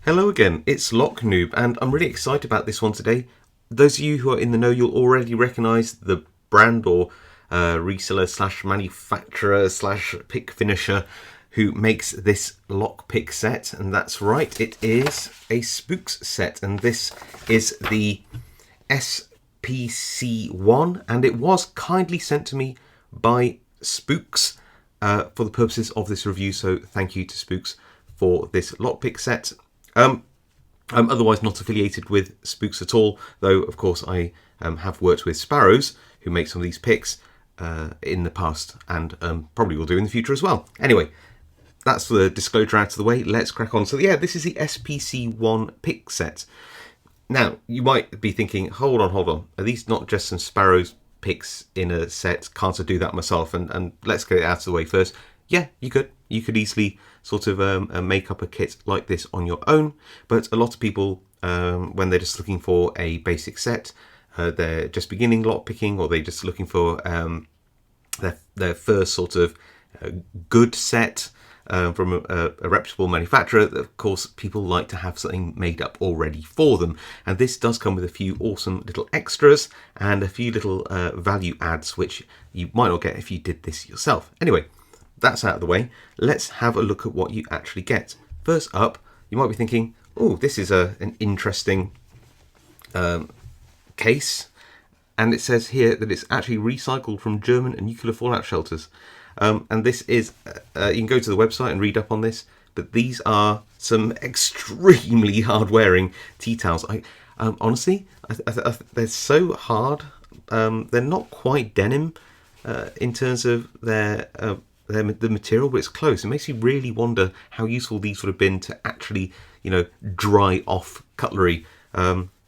Hello again, it's Lock Noob, and I'm really excited about this one today. Those of you who are in the know, you'll already recognise the brand or reseller slash manufacturer slash pick finisher who makes this lockpick set, and that's right, it is a Spooks set, and this is the SPC1, and it was kindly sent to me by Spooks for the purposes of this review, so thank you to Spooks for this lockpick set. I'm otherwise not affiliated with Spooks at all, though of course I have worked with Sparrows, who make some of these picks in the past, and probably will do in the future as well. Anyway, that's the disclosure out of the way. Let's crack on. So yeah, this is the SPC1 pick set. Now, you might be thinking, hold on, are these not just some Sparrows picks in a set? Can't I do that myself? And let's get it out of the way first. Yeah, you could. You could easily sort of make up a kit like this on your own, but a lot of people, when they're just looking for a basic set, they're just beginning lockpicking, or they're just looking for their first sort of good set from a reputable manufacturer. Of course, people like to have something made up already for them, and this does come with a few awesome little extras and a few little value adds, which you might not get if you did this yourself. Anyway, that's out of the way. Let's have a look at what you actually get. First up, you might be thinking, oh, this is an interesting case. And it says here that it's actually recycled from German and nuclear fallout shelters. And this is, you can go to the website and read up on this, but these are some extremely hard-wearing tea towels. Honestly, they're so hard. They're not quite denim in terms of the material, but it's close. It makes you really wonder how useful these would have been to actually, dry off cutlery.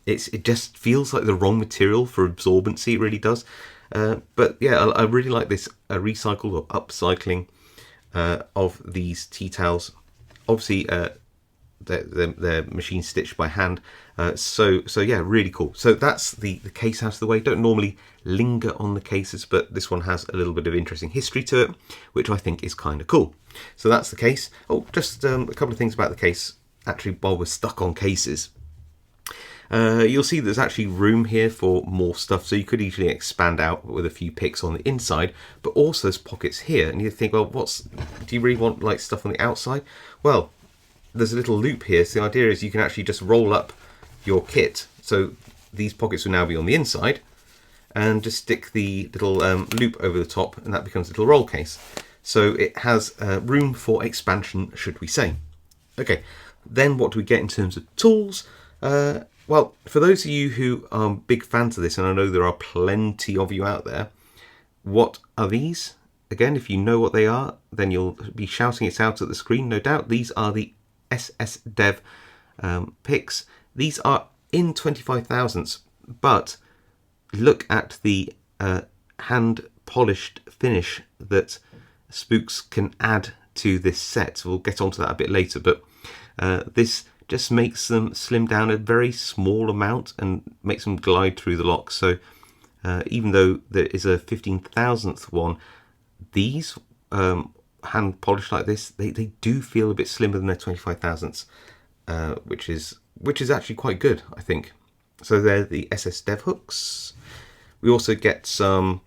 It just feels like the wrong material for absorbency. It really does. But yeah, I really like this recycled or upcycling of these tea towels. Obviously, they're machine stitched by hand. So yeah, really cool. So that's the case out of the way. Don't normally linger on the cases, but this one has a little bit of interesting history to it, which I think is kind of cool. So that's the case. Oh, just a couple of things about the case, actually, while we're stuck on cases. You'll see there's actually room here for more stuff, so you could easily expand out with a few picks on the inside, but also there's pockets here, and you think, well, do you really want like stuff on the outside? Well, there's a little loop here, so the idea is you can actually just roll up your kit, so these pockets will now be on the inside, and just stick the little loop over the top, and that becomes a little roll case. So it has room for expansion, should we say. Okay, then what do we get in terms of tools? Well, for those of you who are big fans of this, and I know there are plenty of you out there, what are these? Again, if you know what they are, then you'll be shouting it out at the screen, no doubt. These are the SSDev picks. These are in 25 thousandths, but look at the hand polished finish that Spooks can add to this set. We'll get onto that a bit later, but this just makes them slim down a very small amount and makes them glide through the lock. So even though there is a 15 thousandth one, these hand polished like this, they do feel a bit slimmer than their 25 thousandths, which is actually quite good, I think. So they're the SSDev hooks. We also get some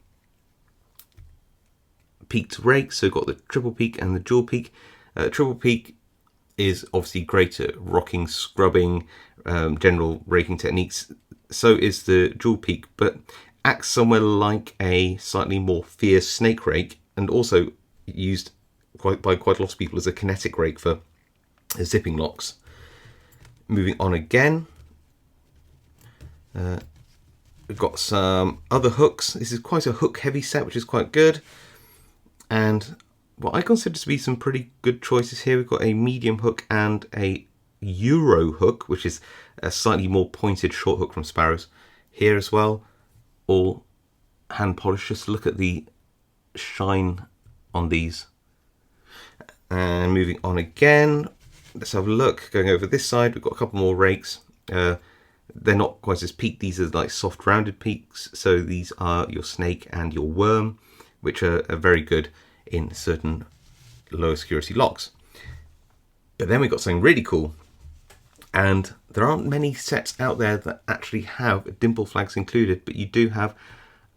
peaked rakes, so we've got the triple peak and the dual peak. Triple peak is obviously great at rocking, scrubbing, general raking techniques. So is the dual peak, but acts somewhere like a slightly more fierce snake rake, and also used by quite a lot of people as a kinetic rake for zipping locks. Moving on again, we've got some other hooks. This is quite a hook heavy set, which is quite good, and what I consider to be some pretty good choices here. We've got a medium hook and a Euro hook, which is a slightly more pointed short hook from Sparrows here as well. All hand polished. Just look at the shine on these. And moving on again, let's have a look. Going over this side, we've got a couple more rakes. They're not quite as peaked. These are like soft rounded peaks. So these are your snake and your worm, which are very good in certain lower security locks. But then we've got something really cool. And there aren't many sets out there that actually have dimple flags included, but you do have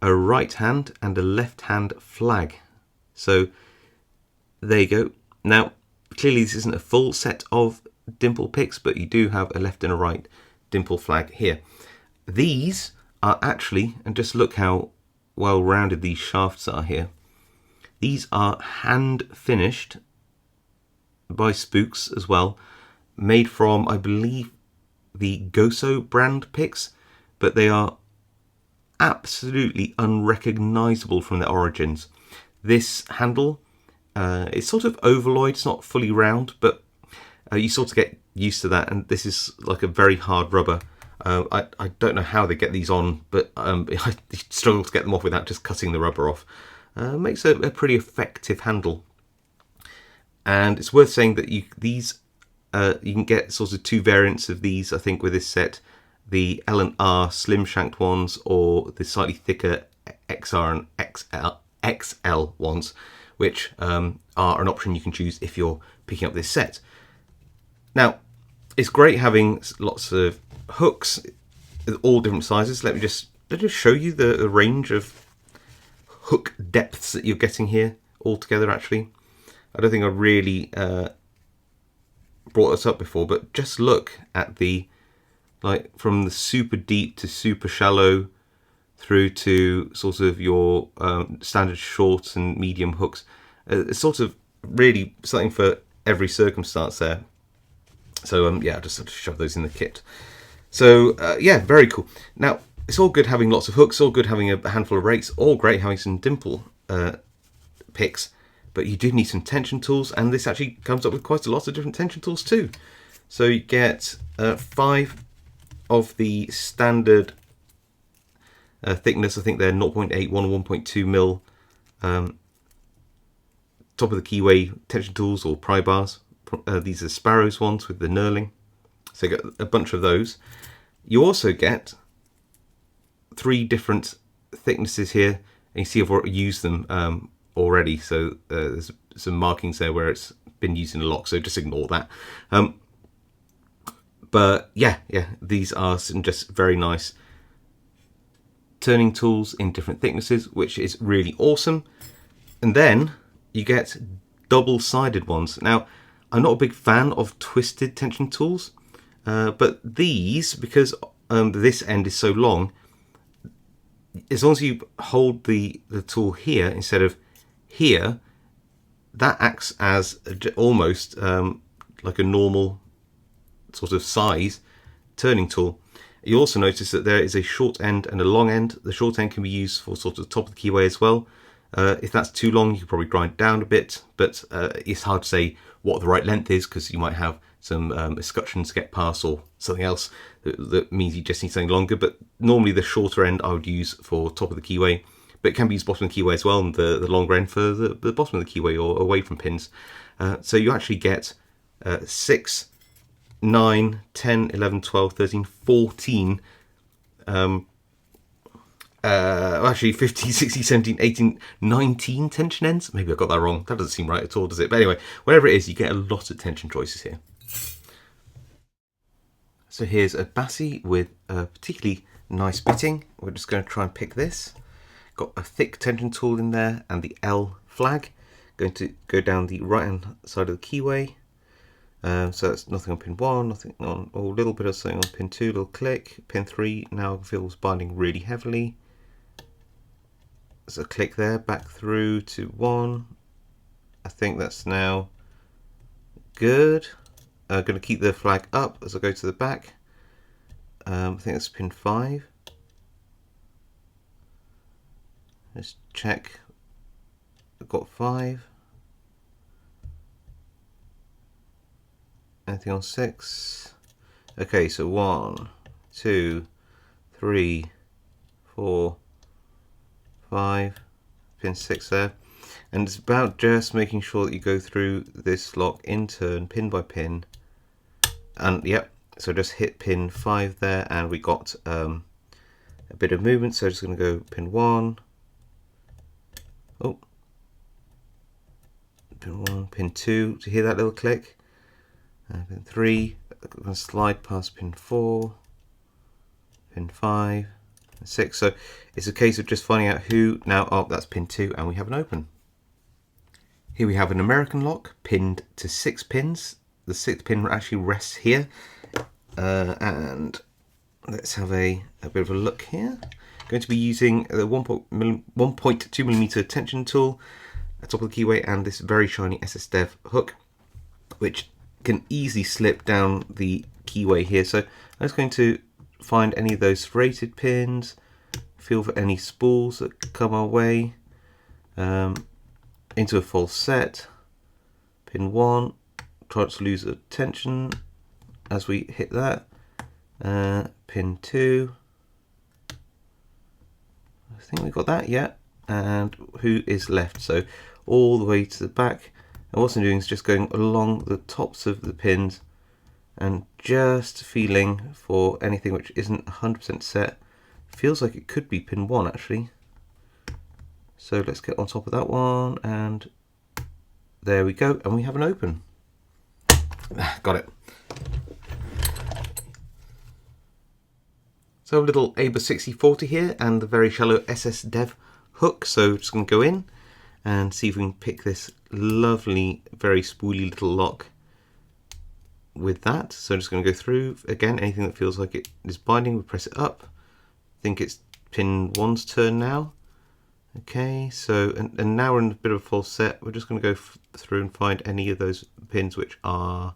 a right hand and a left hand flag. So there you go. Now, clearly this isn't a full set of dimple picks, but you do have a left and a right dimple flag here. These are actually, and just look how well rounded these shafts are here. These are hand finished by Spooks as well, made from, I believe, the Goso brand picks, but they are absolutely unrecognizable from their origins. This handle, it's sort of ovaloid, it's not fully round, but you sort of get used to that, and this is like a very hard rubber. I don't know how they get these on, but I struggle to get them off without just cutting the rubber off. Makes a pretty effective handle. And it's worth saying that you can get sort of two variants of these, I think, with this set. The L&R slim shanked ones, or the slightly thicker XR and XL ones, which are an option you can choose if you're picking up this set. Now, it's great having lots of hooks, all different sizes. Let me just show you the range of hook depths that you're getting here altogether. Actually, I don't think I really brought this up before, but just look at the, like, from the super deep to super shallow through to sort of your standard short and medium hooks. It's sort of really something for every circumstance there. So yeah, I'll just sort of shove those in the kit. So yeah, very cool. Now, it's all good having lots of hooks, all good having a handful of rakes, all great having some dimple picks, but you do need some tension tools, and this actually comes up with quite a lot of different tension tools too. So you get 5 of the standard thickness. I think they're 0.81 or 1.2 mil top of the keyway tension tools or pry bars. These are Sparrows ones with the knurling. So you get a bunch of those. You also get 3 different thicknesses here, and you see I've already used them already. So there's some markings there where it's been used in a lock, so just ignore that. But yeah, these are some just very nice turning tools in different thicknesses, which is really awesome. And then you get double-sided ones. Now, I'm not a big fan of twisted tension tools, but these, because this end is so long, as long as you hold the tool here instead of here, that acts as almost like a normal sort of size turning tool. You also notice that there is a short end and a long end. The short end can be used for sort of top of the keyway as well. If that's too long, you could probably grind it down a bit, but it's hard to say what the right length is, because you might have some escutcheons to get past or something else that means you just need something longer. But normally the shorter end I would use for top of the keyway, but it can be used bottom of the keyway as well, and the longer end for the bottom of the keyway or away from pins. So you actually get 6, 9, 10, 11, 12, 13, 14, actually 15, 16, 17, 18, 19 tension ends. Maybe I got that wrong. That doesn't seem right at all, does it? But anyway, whatever it is, you get a lot of tension choices here. So here's a Bassi with a particularly nice bitting. We're just going to try and pick this. Got a thick tension tool in there and the L flag. Going to go down the right hand side of the keyway. So that's nothing on pin 1, nothing on, or a little bit of something on pin 2, little click. Pin 3 now feels binding really heavily. There's a click there, back through to 1. I think that's now good. I'm going to keep the flag up as I go to the back. I think that's pin 5. Let's check. I've got 5. Anything on 6? Okay, so 1, 2, 3, 4, 5, pin 6 there. And it's about just making sure that you go through this lock in turn, pin by pin. And yep, so just hit pin 5 there, and we got a bit of movement. So just going to go pin 1. Oh, pin 1, pin 2 to hear that little click. Pin 3, I'm going to slide past pin 4, pin 5, and 6. So it's a case of just finding out who now. Oh, that's pin 2, and we have an open. Here we have an American lock pinned to 6 pins. The 6th pin actually rests here, and let's have a bit of a look here. Going to be using the 1.2mm tension tool at top of the keyway and this very shiny SSDev hook, which can easily slip down the keyway here. So I'm just going to find any of those serrated pins, feel for any spools that come our way, into a false set. Pin 1, try to lose a tension as we hit that. Pin 2, I think we got that, yeah. And who is left? So all the way to the back. And what I'm doing is just going along the tops of the pins and just feeling for anything which isn't 100% set. Feels like it could be pin 1 actually. So let's get on top of that one, and there we go, and we have an open. Got it. So a little Aber 6040 here and the very shallow SSDev hook. So just going to go in and see if we can pick this lovely, very spoolie little lock with that. So I'm just going to go through, again, anything that feels like it is binding, we press it up. I think it's pin 1's turn now. Okay, so, and now we're in a bit of a false set. We're just going to go through and find any of those pins which are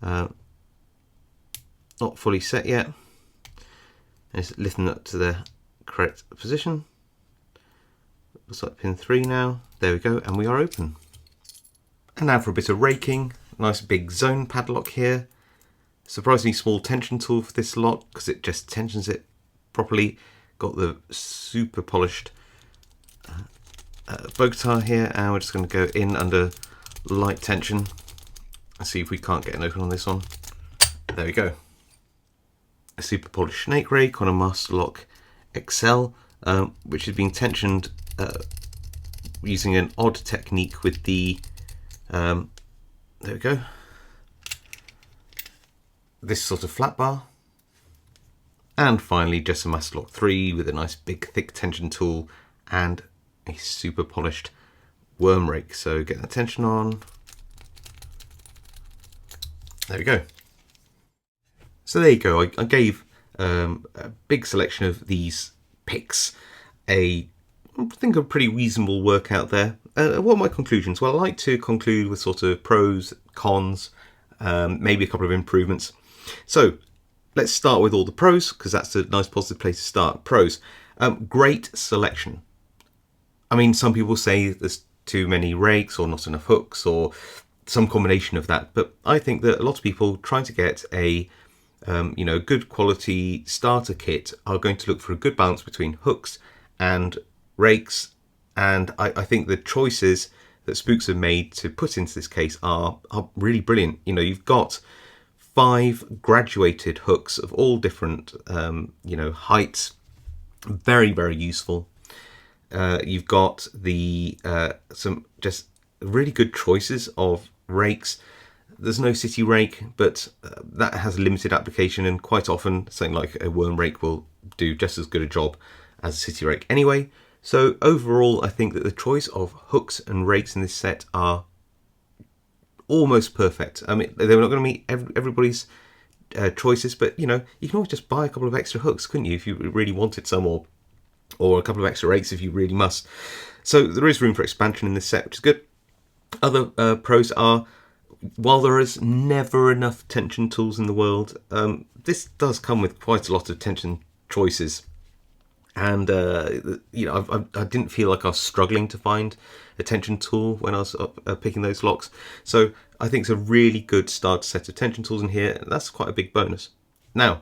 not fully set yet. And it's lifting up to the correct position. Looks like pin 3 now. There we go, and we are open. And now for a bit of raking. Nice big zone padlock here. Surprisingly small tension tool for this lock because it just tensions it properly. Got the super polished Bogatar here, and we're just going to go in under light tension and see if we can't get an open on this one. There we go. A super polished snake rake on a Masterlock XL, which is being tensioned using an odd technique with the there we go, this sort of flat bar. And finally just a Masterlock 3 with a nice big thick tension tool and a super polished worm rake. So get that tension on. There we go. So there you go. I gave a big selection of these picks. I think a pretty reasonable workout there. What are my conclusions? Well, I like to conclude with sort of pros, cons, maybe a couple of improvements. So let's start with all the pros, because that's a nice positive place to start. Pros. Great selection. I mean, some people say there's too many rakes or not enough hooks or some combination of that. But I think that a lot of people trying to get a good quality starter kit are going to look for a good balance between hooks and rakes, and I think the choices that Spooks have made to put into this case are really brilliant. You know, you've got 5 graduated hooks of all different heights, very, very useful. You've got the some just really good choices of rakes. There's no city rake, but that has limited application, and quite often something like a worm rake will do just as good a job as a city rake anyway. So overall, I think that the choice of hooks and rakes in this set are almost perfect. I mean, they're not going to meet everybody's choices, but you know, you can always just buy a couple of extra hooks, couldn't you, if you really wanted some, or a couple of extra rakes if you really must. So there is room for expansion in this set, which is good. Other pros are, while there is never enough tension tools in the world, this does come with quite a lot of tension choices. And, I didn't feel like I was struggling to find a tension tool when I was picking those locks. So I think it's a really good starter set of tension tools in here. That's quite a big bonus. Now,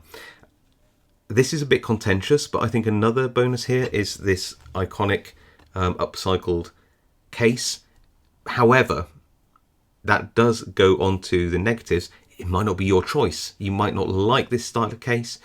this is a bit contentious, but I think another bonus here is this iconic upcycled case. However, that does go on to the negatives. It might not be your choice. You might not like this style of case.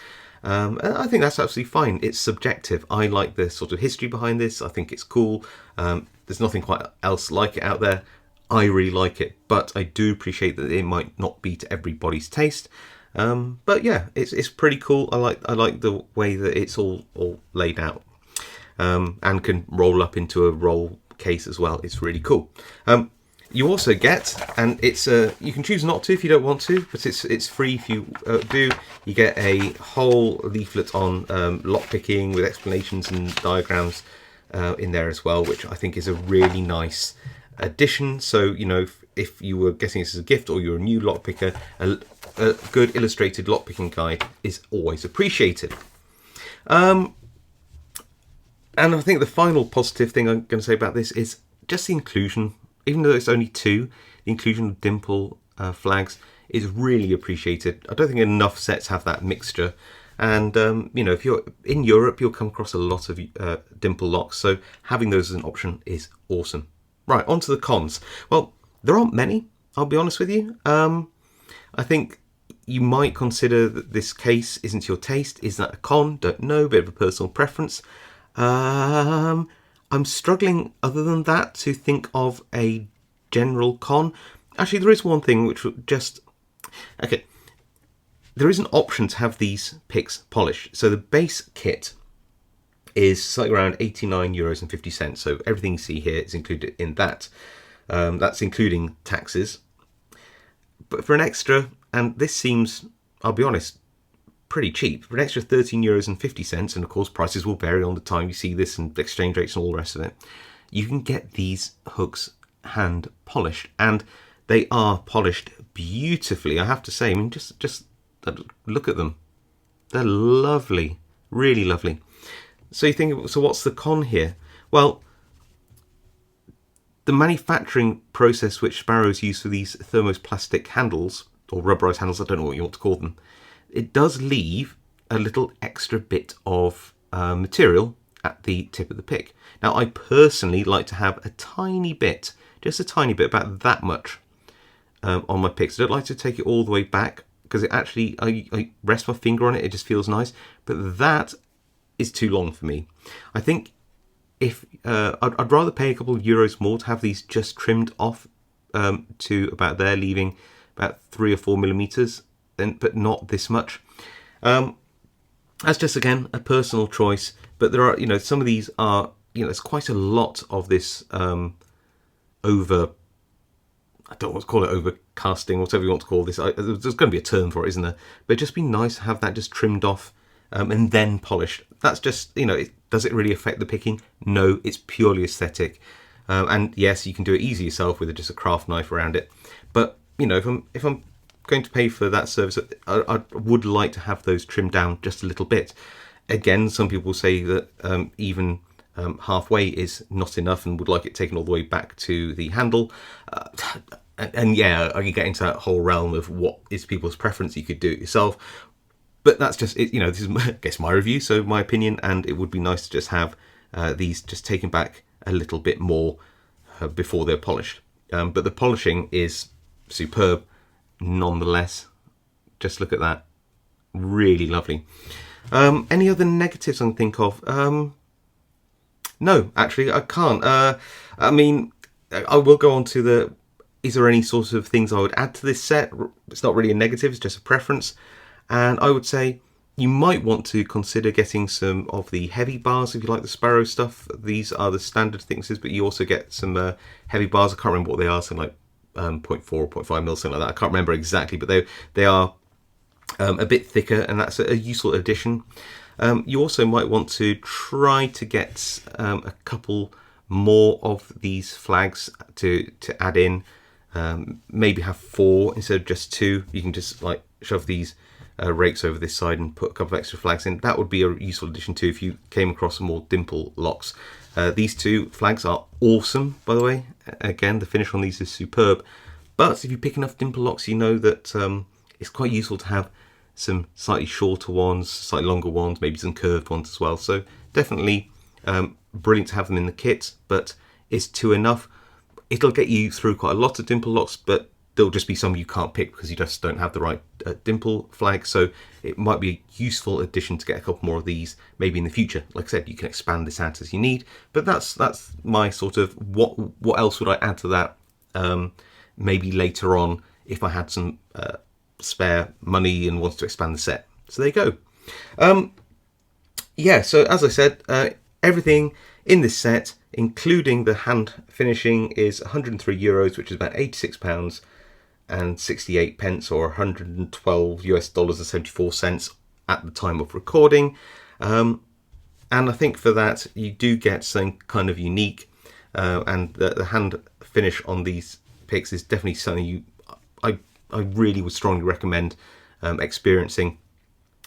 And I think that's absolutely fine. It's subjective. I like the sort of history behind this. I think it's cool. There's nothing quite else like it out there. I really like it, but I do appreciate that it might not be to everybody's taste. But yeah, it's pretty cool. I like the way that it's all laid out, and can roll up into a roll case as well. It's really cool. You also get, and it's you can choose not to if you don't want to, but it's free if you do. You get a whole leaflet on lockpicking with explanations and diagrams in there as well, which I think is a really nice addition. So, you know, if you were getting this as a gift or you're a new lockpicker, a good illustrated lockpicking guide is always appreciated. And I think the final positive thing I'm going to say about this is just the inclusion. Even though it's only 2, the inclusion of dimple flags is really appreciated. I don't think enough sets have that mixture. And, you know, if you're in Europe, you'll come across a lot of dimple locks. So having those as an option is awesome. Right, on to the cons. Well, there aren't many, I'll be honest with you. I think you might consider that this case isn't your taste. Is that a con? Don't know, bit of a personal preference. I'm struggling, other than that, to think of a general con. Actually, there is one thing which would just... Okay, there is an option to have these picks polished. So the base kit is something around €89.50. So everything you see here is included in that. That's including taxes. But for an extra, and this seems, I'll be honest, pretty cheap, for an extra €13.50, and of course prices will vary on the time you see this and exchange rates and all the rest of it, you can get these hooks hand polished, and they are polished beautifully, I have to say. I mean, just look at them. They're lovely, really lovely. So you think, so what's the con here? Well, the manufacturing process which Sparrows use for these thermoplastic handles, or rubberized handles, I don't know what you want to call them, it does leave a little extra bit of material at the tip of the pick. Now, I personally like to have a tiny bit, just a tiny bit, about that much on my picks. I don't like to take it all the way back, because it actually, I rest my finger on it, it just feels nice, but that is too long for me. I think if I'd rather pay a couple of euros more to have these just trimmed off to about there, leaving about 3 or 4 millimeters, but not this much. That's just, again, a personal choice, but there are, you know, some of these are, you know, there's quite a lot of this over, I don't want to call it overcasting, whatever you want to call this. There's going to be a term for it, isn't there? But it'd just be nice to have that just trimmed off and then polished. That's just, you know, does it really affect the picking? No, it's purely aesthetic. And yes, you can do it easy yourself with just a craft knife around it. But, you know, if I'm going to pay for that service, I would like to have those trimmed down just a little bit. Again, some people say that even halfway is not enough and would like it taken all the way back to the handle. And yeah, I can get into that whole realm of what is people's preference. You could do it yourself, but that's just it. You know, this is, I guess, my review, so my opinion, and it would be nice to just have these just taken back a little bit more before they're polished. But the polishing is superb nonetheless. Just look at that, really lovely. Any other negatives I can think of? No, actually I can't. I mean, I will go on to the, is there any sort of things I would add to this set? It's not really a negative, it's just a preference. And I would say you might want to consider getting some of the heavy bars if you like the Sparrow stuff. These are the standard thicknesses, but you also get some heavy bars. I can't remember what they are, something like 0.4 or 0.5 mil, something like that. I can't remember exactly, but they are a bit thicker, and that's a useful addition. You also might want to try to get a couple more of these flags to add in. Maybe have 4 instead of just 2. You can just like shove these rakes over this side and put a couple of extra flags in. That would be a useful addition too if you came across some more dimple locks. These 2 flags are awesome, by the way. Again, the finish on these is superb. But if you pick enough dimple locks, you know that it's quite useful to have some slightly shorter ones, slightly longer ones, maybe some curved ones as well. So definitely brilliant to have them in the kit, but is 2 enough? It'll get you through quite a lot of dimple locks, but there'll just be some you can't pick because you just don't have the right dimple flag. So it might be a useful addition to get a couple more of these maybe in the future. Like I said, you can expand this out as you need, but that's my sort of what else would I add to that maybe later on if I had some spare money and wanted to expand the set. So there you go. Yeah, so as I said, everything in this set, including the hand finishing, is €103, which is about £86 and 68 pence, or $112 and 74 cents at the time of recording. And I think for that you do get something kind of unique, and the hand finish on these picks is definitely something I really would strongly recommend experiencing,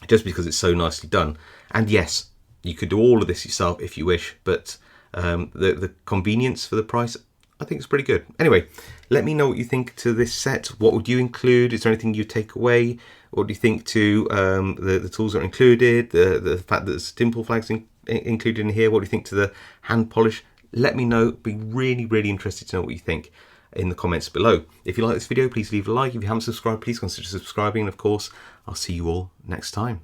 just because it's so nicely done. And yes, you could do all of this yourself if you wish, but the convenience for the price, I think it's pretty good. Anyway, let me know what you think to this set. What would you include? Is there anything you take away? What do you think to the tools that are included? The fact that there's dimple flags included in here? What do you think to the hand polish? Let me know. Be really, really interested to know what you think in the comments below. If you like this video, please leave a like. If you haven't subscribed, please consider subscribing. And of course, I'll see you all next time.